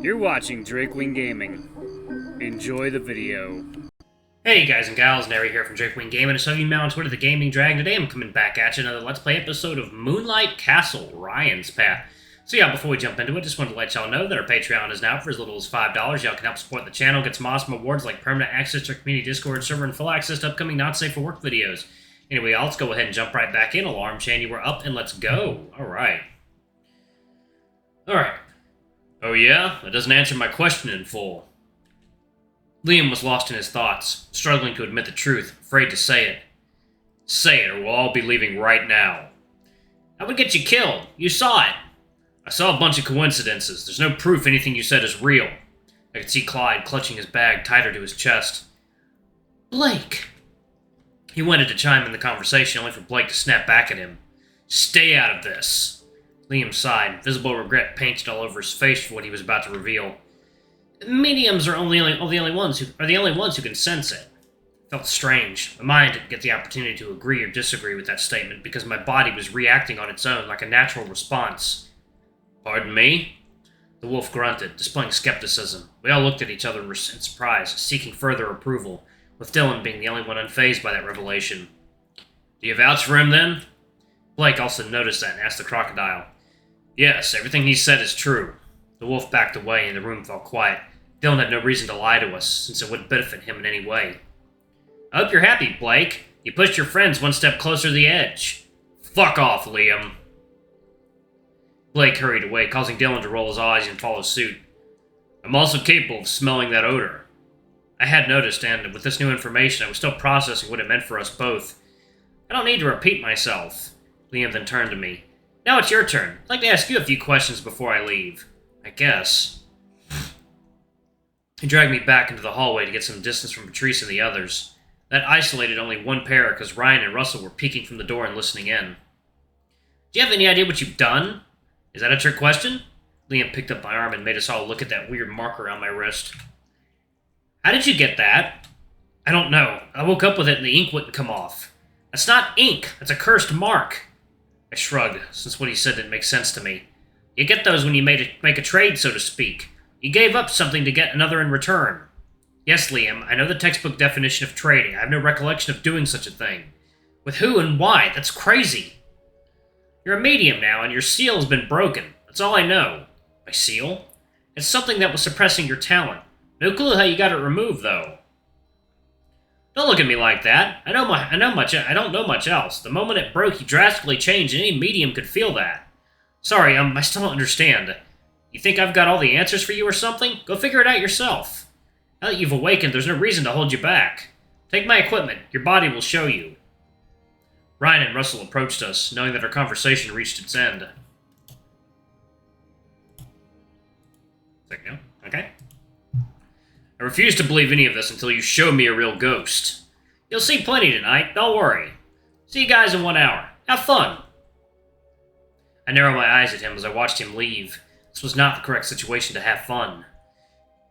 You're watching Drakewing Gaming. Enjoy the video. Hey guys and gals, Nary here from Drakewing Gaming, and so you know on Twitter, the Gaming Dragon. Today I'm coming back at you another Let's Play episode of Moonlight Castle, Ryan's Path. So yeah, before we jump into it, just wanted to let y'all know that our Patreon is now for as little as $5. Y'all can help support the channel, get some awesome rewards like permanent access to our community Discord server and full access to upcoming not safe for work videos. Anyway, let's go ahead and jump right back in. Alarm chain, you were up and let's go. Alright. Oh yeah? That doesn't answer my question in full. Liam was lost in his thoughts, struggling to admit the truth, afraid to say it. Say it, or we'll all be leaving right now. That would get you killed. You saw it. I saw a bunch of coincidences. There's no proof anything you said is real. I could see Clyde clutching his bag tighter to his chest. Blake! He wanted to chime in the conversation, only for Blake to snap back at him. Stay out of this. Liam sighed, visible regret painted all over his face for what he was about to reveal. Mediums are the only ones who can sense it. It felt strange. My mind didn't get the opportunity to agree or disagree with that statement because my body was reacting on its own like a natural response. Pardon me? The wolf grunted, displaying skepticism. We all looked at each other in surprise, seeking further approval, with Dylan being the only one unfazed by that revelation. Do you vouch for him, then? Blake also noticed that and asked the crocodile. Yes, everything he said is true. The wolf backed away and the room fell quiet. Dylan had no reason to lie to us, since it wouldn't benefit him in any way. I hope you're happy, Blake. You pushed your friends one step closer to the edge. Fuck off, Liam. Blake hurried away, causing Dylan to roll his eyes and follow suit. I'm also capable of smelling that odor. I had noticed, and with this new information, I was still processing what it meant for us both. I don't need to repeat myself. Liam then turned to me. Now it's your turn. I'd like to ask you a few questions before I leave. I guess. He dragged me back into the hallway to get some distance from Patrice and the others. That isolated only one pair because Ryan and Russell were peeking from the door and listening in. Do you have any idea what you've done? Is that a trick question? Liam picked up my arm and made us all look at that weird marker on my wrist. How did you get that? I don't know. I woke up with it and the ink wouldn't come off. That's not ink. That's a cursed mark. I shrugged, since what he said didn't make sense to me. You get those when you make a trade, so to speak. You gave up something to get another in return. Yes, Liam, I know the textbook definition of trading. I have no recollection of doing such a thing. With who and why? That's crazy. You're a medium now, and your seal has been broken. That's all I know. My seal? It's something that was suppressing your talent. No clue how you got it removed, though. Don't look at me like that. I don't know much else. The moment it broke, you drastically changed, and any medium could feel that. Sorry, I still don't understand. You think I've got all the answers for you or something? Go figure it out yourself. Now that you've awakened, there's no reason to hold you back. Take my equipment. Your body will show you. Ryan and Russell approached us, knowing that our conversation reached its end. Okay. I refuse to believe any of this until you show me a real ghost. You'll see plenty tonight, don't worry. See you guys in 1 hour. Have fun. I narrowed my eyes at him as I watched him leave. This was not the correct situation to have fun.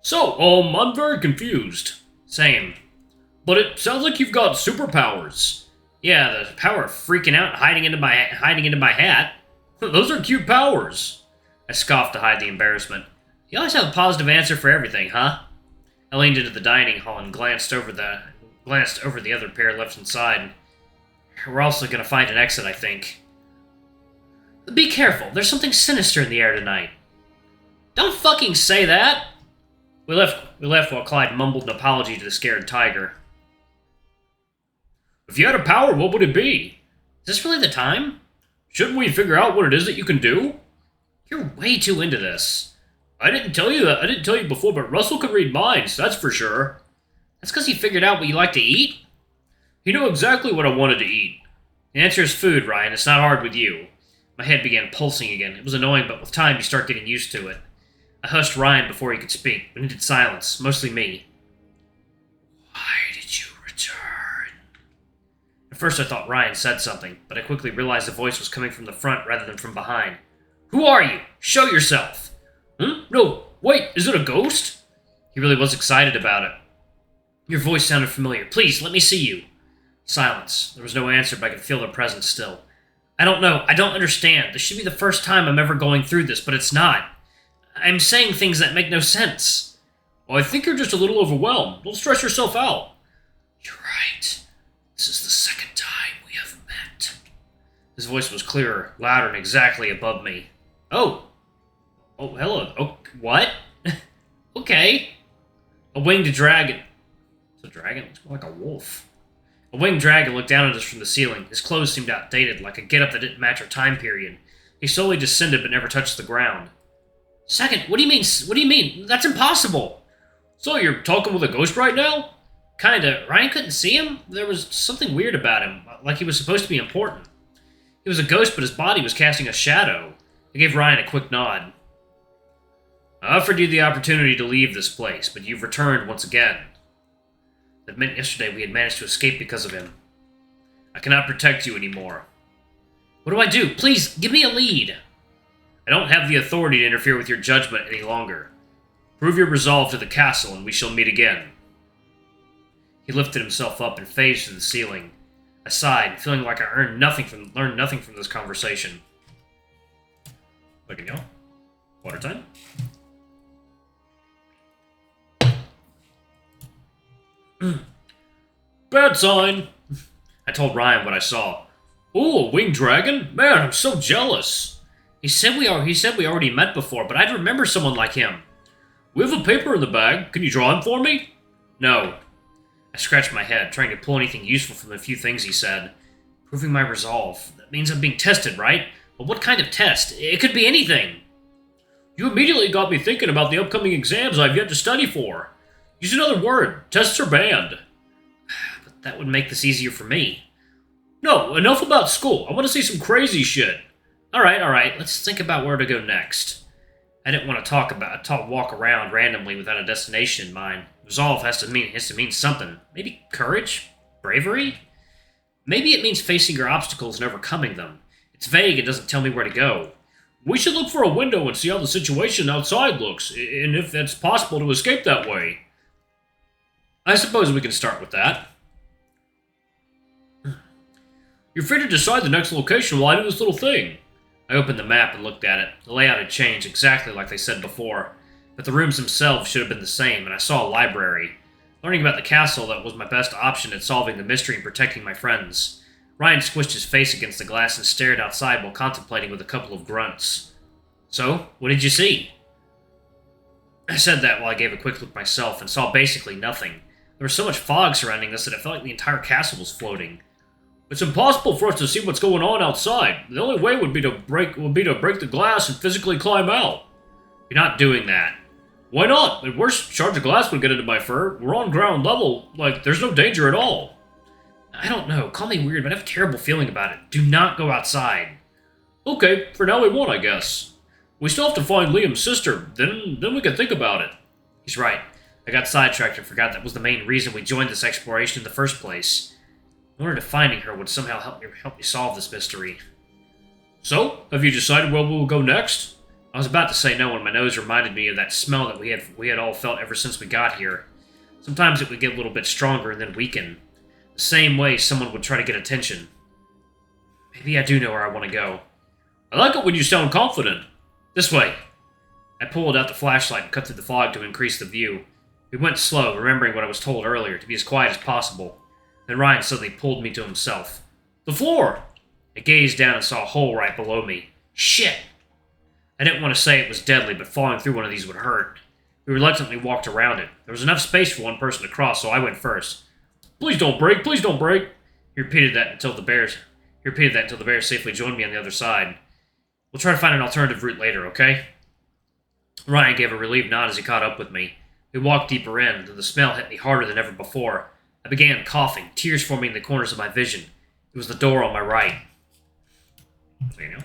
So, I'm very confused. Same. But it sounds like you've got superpowers. Yeah, the power of freaking out and hiding into my hat. Those are cute powers. I scoffed to hide the embarrassment. You always have a positive answer for everything, huh? I leaned into the dining hall and glanced over the other pair left inside. We're also gonna find an exit, I think. Be careful, there's something sinister in the air tonight. Don't fucking say that! We left while Clyde mumbled an apology to the scared tiger. If you had a power, what would it be? Is this really the time? Shouldn't we figure out what it is that you can do? You're way too into this. I didn't tell you before, but Russell can read minds, that's for sure. That's because he figured out what you like to eat? He knew exactly what I wanted to eat. The answer is food, Ryan. It's not hard with you. My head began pulsing again. It was annoying, but with time you start getting used to it. I hushed Ryan before he could speak. We needed silence, mostly me. Why did you return? At first I thought Ryan said something, but I quickly realized the voice was coming from the front rather than from behind. Who are you? Show yourself! No, wait, is it a ghost? He really was excited about it. Your voice sounded familiar. Please, let me see you. Silence. There was no answer, but I could feel their presence still. I don't know. I don't understand. This should be the first time I'm ever going through this, but it's not. I'm saying things that make no sense. Well, I think you're just a little overwhelmed. Don't stress yourself out. You're right. This is the second time we have met. His voice was clearer, louder, and exactly above me. Oh. Oh, hello. Oh, what? Okay. A winged dragon. It's a dragon? It's more like a wolf. A winged dragon looked down at us from the ceiling. His clothes seemed outdated, like a getup that didn't match our time period. He slowly descended but never touched the ground. Second, what do you mean? What do you mean? That's impossible. So you're talking with a ghost right now? Kinda. Ryan couldn't see him? There was something weird about him, like he was supposed to be important. He was a ghost, but his body was casting a shadow. I gave Ryan a quick nod. I offered you the opportunity to leave this place, but you've returned once again. That meant yesterday we had managed to escape because of him. I cannot protect you anymore. What do I do? Please, give me a lead. I don't have the authority to interfere with your judgment any longer. Prove your resolve to the castle, and we shall meet again. He lifted himself up and phased to the ceiling. I sighed, feeling like I learned nothing from this conversation. Looking go. Water time. Bad sign. I told Ryan what I saw. Oh, a winged dragon? Man, I'm so jealous. He said we already met before, but I'd remember someone like him. We have a paper in the bag. Can you draw him for me? No. I scratched my head, trying to pull anything useful from the few things he said. Proving my resolve. That means I'm being tested, right? But what kind of test? It could be anything. You immediately got me thinking about the upcoming exams I've yet to study for. Use another word. Tests are banned. But that would make this easier for me. No, enough about school. I want to see some crazy shit. Alright. Let's think about where to go next. I didn't want to walk around randomly without a destination in mind. Resolve has to mean something. Maybe courage? Bravery? Maybe it means facing your obstacles and overcoming them. It's vague and doesn't tell me where to go. We should look for a window and see how the situation outside looks, and if it's possible to escape that way. I suppose we can start with that. You're free to decide the next location while I do this little thing. I opened the map and looked at it. The layout had changed exactly like they said before, but the rooms themselves should have been the same, and I saw a library. Learning about the castle, that was my best option at solving the mystery and protecting my friends. Ryan squished his face against the glass and stared outside while contemplating with a couple of grunts. So, what did you see? I said that while I gave a quick look myself and saw basically nothing. There was so much fog surrounding us that it felt like the entire castle was floating. It's impossible for us to see what's going on outside. The only way would be to break the glass and physically climb out. You're not doing that. Why not? At worst, shards of glass would get into my fur. We're on ground level. Like, there's no danger at all. I don't know. Call me weird, but I have a terrible feeling about it. Do not go outside. Okay, for now we won't, I guess. We still have to find Liam's sister. Then we can think about it. He's right. I got sidetracked and forgot that was the main reason we joined this exploration in the first place. In order to finding her would somehow help me solve this mystery. So, have you decided where we'll go next? I was about to say no when my nose reminded me of that smell that we had all felt ever since we got here. Sometimes it would get a little bit stronger and then weaken. The same way someone would try to get attention. Maybe I do know where I want to go. I like it when you sound confident. This way. I pulled out the flashlight and cut through the fog to increase the view. We went slow, remembering what I was told earlier, to be as quiet as possible. Then Ryan suddenly pulled me to himself. The floor! I gazed down and saw a hole right below me. Shit! I didn't want to say it was deadly, but falling through one of these would hurt. We reluctantly walked around it. There was enough space for one person to cross, so I went first. Please don't break, please don't break! He repeated that until the bears safely joined me on the other side. We'll try to find an alternative route later, okay? Ryan gave a relieved nod as he caught up with me. We walked deeper in, and the smell hit me harder than ever before. I began coughing, tears forming in the corners of my vision. It was the door on my right. There you go.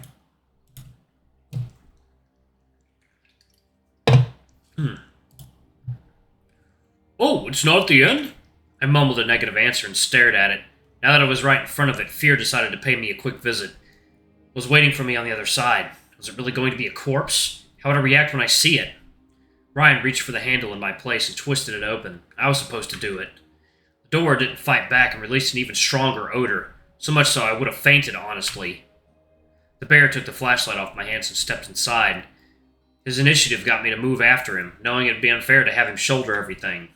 Oh, it's not at the end? I mumbled a negative answer and stared at it. Now that I was right in front of it, fear decided to pay me a quick visit. It was waiting for me on the other side. Was it really going to be a corpse? How would I react when I see it? Ryan reached for the handle in my place and twisted it open. I was supposed to do it. The door didn't fight back and released an even stronger odor, so much so I would have fainted, honestly. The bear took the flashlight off my hands and stepped inside. His initiative got me to move after him, knowing it'd be unfair to have him shoulder everything.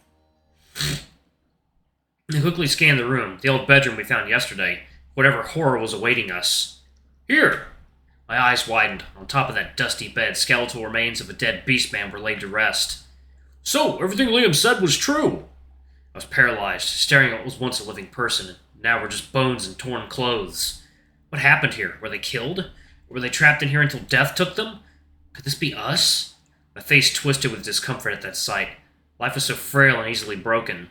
I quickly scanned the room, the old bedroom we found yesterday, whatever horror was awaiting us. Here! My eyes widened. On top of that dusty bed, skeletal remains of a dead beastman were laid to rest. So, everything Liam said was true. I was paralyzed, staring at what was once a living person, and now were just bones and torn clothes. What happened here? Were they killed? Or were they trapped in here until death took them? Could this be us? My face twisted with discomfort at that sight. Life was so frail and easily broken.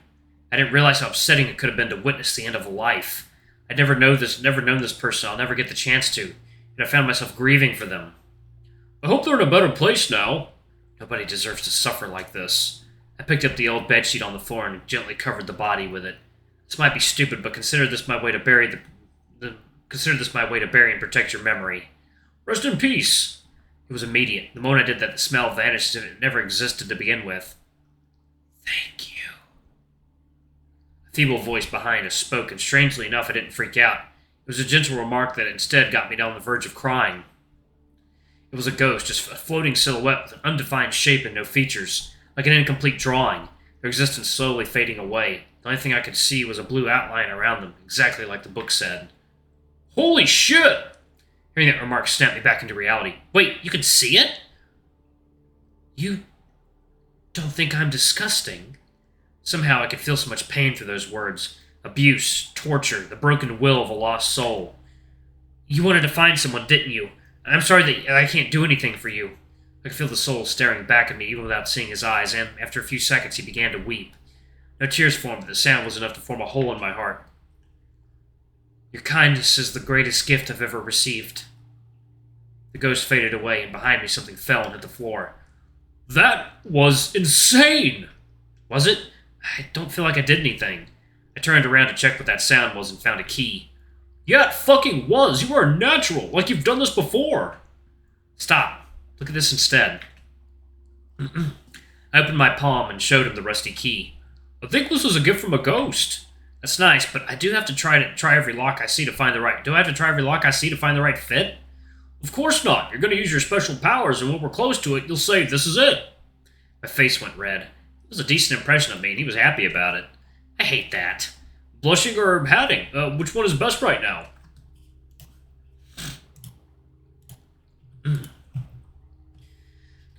I didn't realize how upsetting it could have been to witness the end of a life. I'd never known this person. I'll never get the chance to, and I found myself grieving for them. I hope they're in a better place now. Nobody deserves to suffer like this. I picked up the old bedsheet on the floor and gently covered the body with it. This might be stupid, but consider this my way to bury and protect your memory. Rest in peace. It was immediate. The moment I did that, the smell vanished as if it never existed to begin with. Thank you. A feeble voice behind us spoke, and strangely enough, I didn't freak out. It was a gentle remark that instead got me down the verge of crying. It was a ghost, just a floating silhouette with an undefined shape and no features, like an incomplete drawing, their existence slowly fading away. The only thing I could see was a blue outline around them, exactly like the book said. Holy shit! Hearing that remark snapped me back into reality. Wait, you can see it? You don't think I'm disgusting? Somehow I could feel so much pain through those words. Abuse, torture, the broken will of a lost soul. You wanted to find someone, didn't you? I'm sorry that I can't do anything for you. I could feel the soul staring back at me even without seeing his eyes, and after a few seconds he began to weep. No tears formed, but the sound was enough to form a hole in my heart. Your kindness is the greatest gift I've ever received. The ghost faded away, and behind me something fell and hit the floor. That was insane! Was it? I don't feel like I did anything. I turned around to check what that sound was and found a key. Yeah, it fucking was! You are natural, like you've done this before! Stop. Look at this instead. I opened my palm and showed him the rusty key. I think this was a gift from a ghost. That's nice, but I do have to try every lock I see to find the right... Do I have to try every lock I see to find the right fit? Of course not. You're going to use your special powers, and when we're close to it, you'll say, this is it. My face went red. It was a decent impression of me, and he was happy about it. I hate that. Blushing or hatting? Which one is best right now?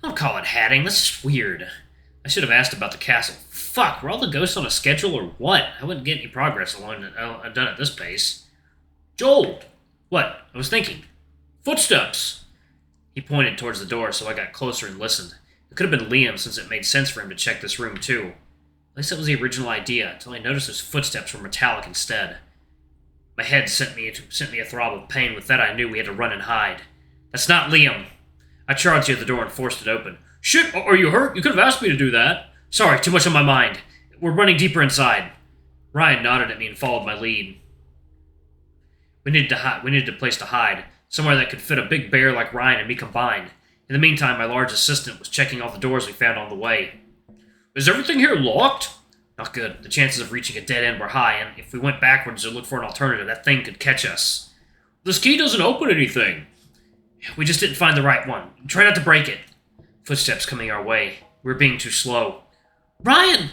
Don't call it hatting. That's just weird. I should have asked about the castle. Fuck, were all the ghosts on a schedule or what? I wouldn't get any progress along I've done at this pace. Joel! What? I was thinking. Footsteps! He pointed towards the door, so I got closer and listened. It could have been Liam, since it made sense for him to check this room, too. At least that was the original idea, until I noticed his footsteps were metallic instead. My head sent me a throb of pain. With that, I knew we had to run and hide. That's not Liam. I charged at the door and forced it open. Shit, are you hurt? You could have asked me to do that. Sorry, too much on my mind. We're running deeper inside. Ryan nodded at me and followed my lead. We needed a place to hide, somewhere that could fit a big bear like Ryan and me combined. In the meantime, my large assistant was checking all the doors we found on the way. Is everything here locked? Not good. The chances of reaching a dead end were high, and if we went backwards to look for an alternative, that thing could catch us. This key doesn't open anything. We just didn't find the right one. Try not to break it. Footsteps coming our way. We were being too slow. Ryan!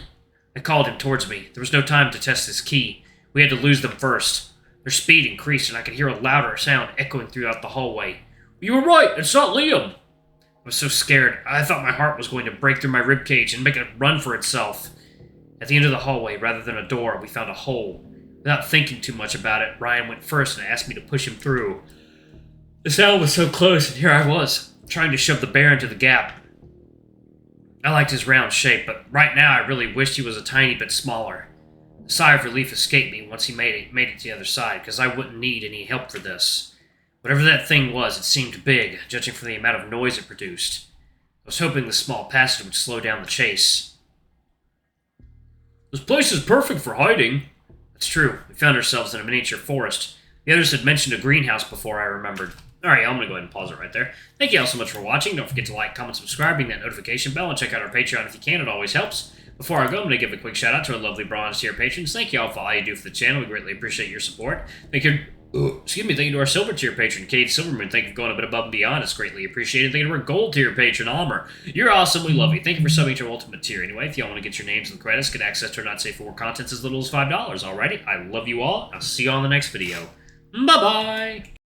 I called him towards me. There was no time to test this key. We had to lose them first. Their speed increased, and I could hear a louder sound echoing throughout the hallway. You were right. It's not Liam. I was so scared. I thought my heart was going to break through my ribcage and make it run for itself. At the end of the hallway, rather than a door, we found a hole. Without thinking too much about it, Ryan went first and asked me to push him through. The sound was so close, and here I was, trying to shove the bear into the gap. I liked his round shape, but right now I really wished he was a tiny bit smaller. A sigh of relief escaped me once he made it to the other side, because I wouldn't need any help for this. Whatever that thing was, it seemed big, judging from the amount of noise it produced. I was hoping the small passage would slow down the chase. This place is perfect for hiding. That's true. We found ourselves in a miniature forest. The others had mentioned a greenhouse before, I remembered. Alright, I'm going to go ahead and pause it right there. Thank you all so much for watching. Don't forget to like, comment, subscribe, ring that notification bell, and check out our Patreon if you can. It always helps. Before I go, I'm going to give a quick shout out to our lovely bronze tier patrons. Thank you all for all you do for the channel. We greatly appreciate your support. Make Excuse me, thank you to our silver tier patron, Kate Silverman. Thank you for going a bit above and beyond. It's greatly appreciated. Thank you to our gold tier patron, Almer. You're awesome. We love you. Thank you for subbing to our ultimate tier. Anyway, if y'all want to get your names in the credits, get access to our not safe for work contents as little as $5. Alrighty, I love you all. I'll see you all in the next video. Bye-bye.